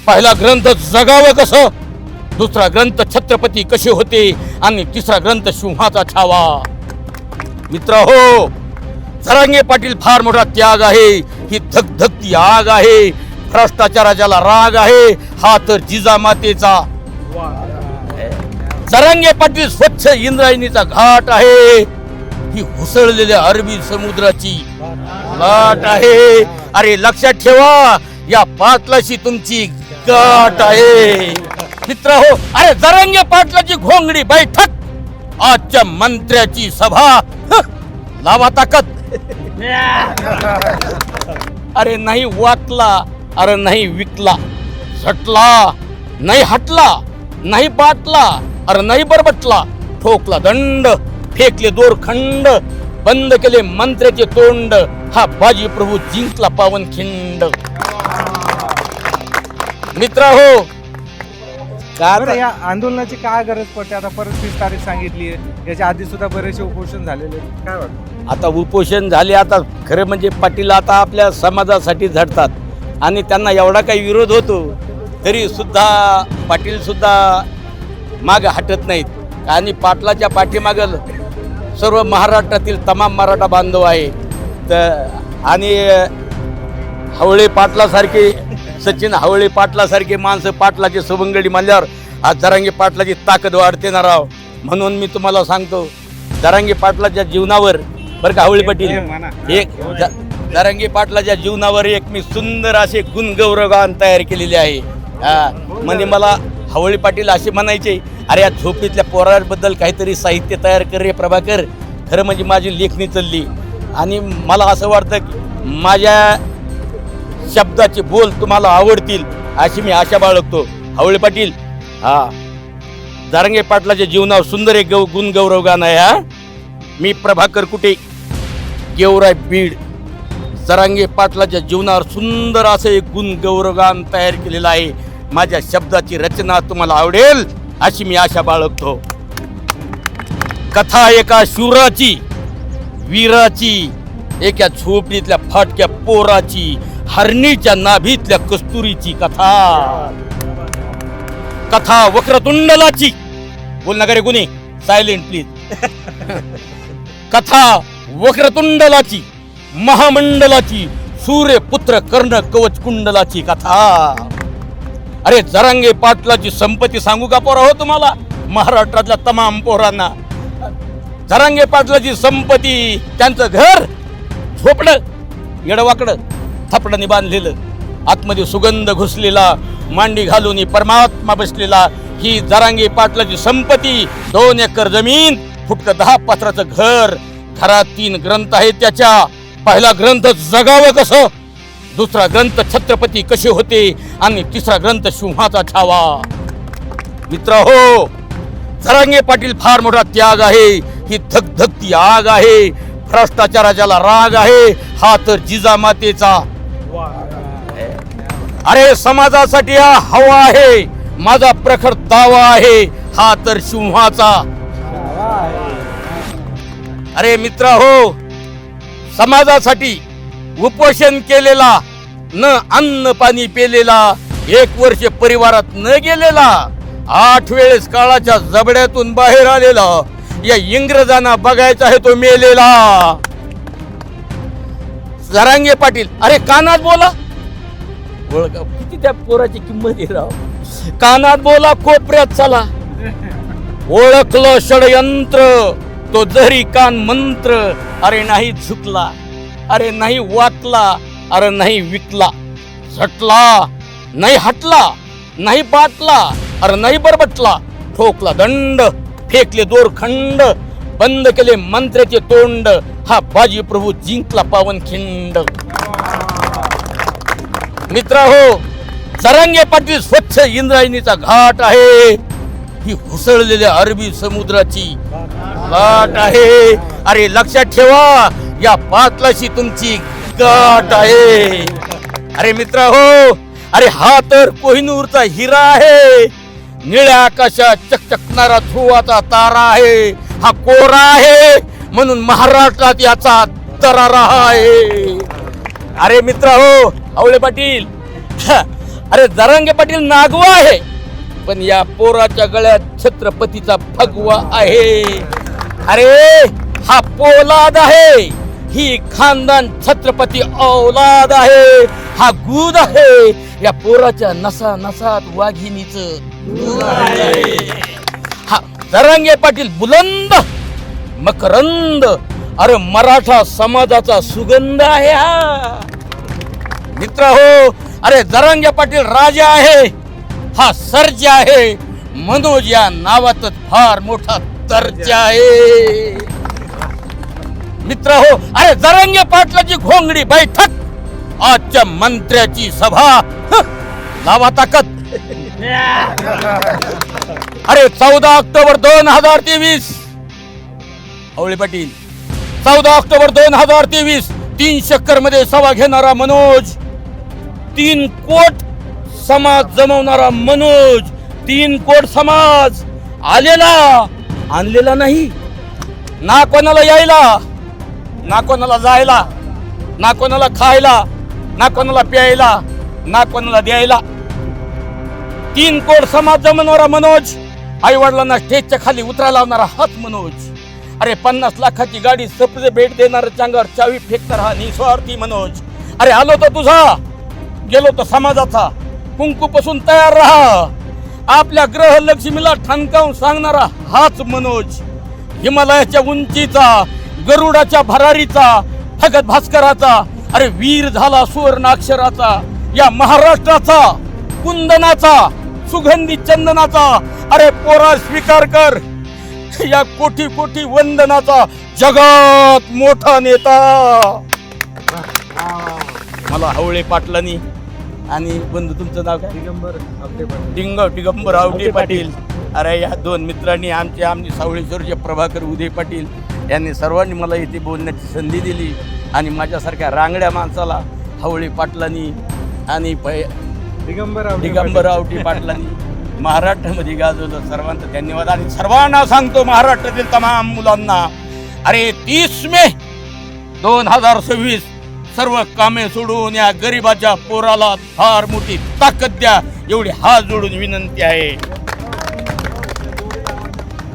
पहिला ग्रंथ जगावं कसं, दुसरा ग्रंथ छत्रपती कसे होते आणि तिसरा ग्रंथ सिंहाचा छावा. मित्र हो, जरांगे पाटील फार मोठा त्याग आहे. ही धगधगती आग आहे. भ्रष्टाचाराला राग आहे. हा तर जिजामातेचा. जरांगे पाटील स्वच्छ इंद्रायणीचा घाट आहे. ही हुसळलेल्या अरबी समुद्राची लाट आहे. अरे लक्षात ठेवा, या पाटलाशी तुमची गाठ आहे. मित्र हो, अरे जरांगे पाटलाची घोंगडी बैठक, आजच्या मंत्र्याची सभा. लावा ताकद. अरे नाही वाटला, अरे नाही विकला, झटला नाही हटला, नाही बाटला, अरे नाही बरबटला, ठोकला दंड, फेकले दोरखंड, बंद केले मंत्र्याचे तोंड, हा बाजी प्रभू जिंकला पावनखिंड. मित्र हो, बरं, या आंदोलनाची काय गरज पडते? आता परत 30 तारीख सांगितली आहे. याच्या आधी सुद्धा बरेचसे उपोषण झालेले आहेत. काय वाटतं? आता उपोषण झाले. आता खरं म्हणजे पाटील आता आपल्या समाजासाठी झटतात आणि त्यांना एवढा काही विरोध होतो तरी सुद्धा पाटील सुद्धा माग हटत नाहीत. आणि पाटलाच्या पाठीमागं सर्व महाराष्ट्रातील तमाम मराठा बांधव आहे. तर आणि हवळे पाटलासारखे, सचिन हवळे पाटलासारखे माणसं पाटलाचे सवंगडी म्हणल्यावर आज जरांगे पाटलाची ताकद वाढते ना राव. म्हणून मी तुम्हाला सांगतो, जरांगे पाटलाच्या जीवनावर, बरं का हवळे पाटील, एक जरांगे पाटलाच्या जीवनावर एक मी सुंदर असे गुणगौरवगान तयार केलेले आहे. म्हणजे मला हवळे पाटील असे म्हणायचे, अरे या झोपडीतल्या पोराबद्दल काहीतरी साहित्य तयार कर रे प्रभाकर. खरं म्हणजे माझी लेखणी चालली आणि मला असं वाटतं की माझ्या शब्दाचे बोल तुम्हाला आवडतील अशी मी आशा बाळगतो. हवळे पाटील, हा जरांगे पाटलाच्या जीवनावर सुंदर एक गुणगौरवगान आहे. हा मी प्रभाकर कुटे, गेवराई, बीड. जरांगे पाटलाच्या जीवनावर सुंदर असं एक गुणगौरवगान तयार केलेलं आहे. माझ्या शब्दाची रचना तुम्हाला आवडेल अशी मी आशा बाळगतो. कथा एका शूराची, वीराची, एका झोपडीतल्या फाटक्या पोराची, हरणीच्या नाभीतल्या कस्तुरीची कथा. कथा वक्रतुंडलाची. बोल नका रे कुणी, सायलेंट प्लीज. कथा वक्रतुंडलाची, महामंडलाची, सूर्यपुत्र कर्ण कवच कुंडलाची कथा. अरे जरांगे पाटलाची संपत्ती सांगू का पोरा हो तुम्हाला, महाराष्ट्रातल्या तमाम पोरांना? जरांगे पाटलाची संपत्ती, त्यांचं घर झोपडं येडवाकडं थपडाने बांधलेलं, आतमध्ये सुगंध घुसलेला, मांडी घालून परमात्मा बसलेला. ही जरांगे पाटलाची संपत्ती. 2 एकर जमीन, फुटकं 10 पत्राचं घर, घरात 3 ग्रंथ आहेत त्याच्या. पहिला ग्रंथ जगावं कसं, दुसरा ग्रंथ छत्रपती कसे होते आणि तिसरा ग्रंथ सिंहाचा छावा. मित्र हो, जरांगे पाटील फार मोठा त्याग आहे. ही धगधगती आग आहे. भ्रष्टाचाराला राग आहे. हा तर जिजामातेचा. अरे समाजासाठी हा हवा आहे. माझा प्रखर दावा आहे. हा तर सिंहाचा. अरे मित्र हो, समाजासाठी उपोषण केलेला, न अन्न पाणी पेलेला, 1 वर्ष परिवारात न गेलेला, 8 वेळेस काळाच्या जबड्यातून बाहेर आलेला, या इंग्रजांना बघायचा आहे तो मेलेला. जरांगे पाटील, अरे कानात बोला. ओळखा किती त्या पोराची किंमत आहे राव. कानात बोला, कोपऱ्यात चला. ओळखलं षडयंत्र, तो जरी कान मंत्र. अरे नाही झुकला, अरे नाही वाटला, अरे नाही विकला, झटला नाही हटला, नाही बाटला, अरे नाही बरबटला, ठोकला दंड, फेकले दोरखंड, बंद केले मंत्र्याचे तोंड, हा बाजी प्रभू जिंकला पावनखिंड. मित्र हो, जरांगे पाटील स्वच्छ इंद्रायणीचा घाट आहे. ही हुसळलेल्या अरबी समुद्राची लाट आहे. अरे लक्षात ठेवा, या पाटलाशी तुमची गाठ आहे. अरे मित्र हो, अरे हा तर कोहिनूरचा हिरा आहे. निळ्या आकाशात चकचकणारा ध्रुवाचा तारा आहे. हा कोरा आहे म्हणून महाराष्ट्रात याचा दरारा आहे. अरे मित्र हो, हवळे पाटील, अरे जरांगे पाटील नागवा आहे, पण या पोराच्या गळ्यात छत्रपतीचा फगवा आहे. अरे हा पोलाद आहे, ही खानदान छत्रपती औलाद आहे, हा गुद आहे, या पोराच्या नसा नसात वाघिणीचं दूध आहे. हा जरांगे पाटील बुलंद मकरंद, अरे मराठा समाजाचा सुगंध आहे हा मित्र हो. अरे जरांगे पाटील राजा आहे, हा सर्जा आहे, मनोज या नावातच फार मोठा दर्जा आहे मित्र हो. अरे जरांगे पाटलाची घोंगडी बैठक, आजच्या मंत्र्याची सभा, लावा ताकद. अरे 14 ऑक्टोबर 2023 हवळे पाटील, 14 ऑक्टोबर 2023 3 चक्कर मध्ये सभा घेणारा मनोज, 3 कोट समाज जमवणारा मनोज, 3 कोट समाज आलेला आणलेला नाही, ना कोणाला यायला, ना कोणाला जायला, ना कोणाला खायला, ना कोणाला प्यायला, ना कोणाला द्यायला. 3 कोट समाज जमवणारा मनोज, आई वडिलांना स्टेजच्या खाली उतरायला लावणारा हाच मनोज. अरे 50 लाखाची गाडी सपजे भेट देणारा, चांगावर चावी फेकणारा हा निस्वार्थी मनोज. अरे आलो तर तुझा, गेलो तर समाजाचा, कुंकू पासून तयार राहा, आपल्या ग्रह लक्ष्मीला ठणकावून सांगणारा हाच मनोज. हिमालयाच्या उंचीचा, गरुडाच्या भरारीचा, भगत भास्कराचा, अरे वीर झाला सुवर्ण अक्षराचा, या महाराष्ट्राचा, कुंदनाचा, सुगंधी चंदनाचा, अरे पोरा स्वीकार कर या कोटी कोटी वंदनाचा, जगात मोठा नेता. मला हवळे पाटलांनी आणि बंधू तुमचं नाव काय? दिगंबर आवटे पाटील. अरे या 2 मित्रांनी आमचे सावळेश्वरचे प्रभाकर उदय पाटील यांनी सर्वांनी मला इथे बोलण्याची संधी दिली, आणि माझ्यासारख्या रांगड्या माणसाला हवळे पाटलांनी आणि दिगंबर आवटे पाटलांनी महाराष्ट्रामध्ये गाजवलं. सर्वांचं धन्यवाद. आणि सर्वांना सांगतो, महाराष्ट्रातील तमाम मुलांना, अरे 30 मे 2026 सर्व कामे सोडून या गरिबाच्या पोराला फार मोठी ताकद द्या, एवढी हात जोडून विनंती आहे.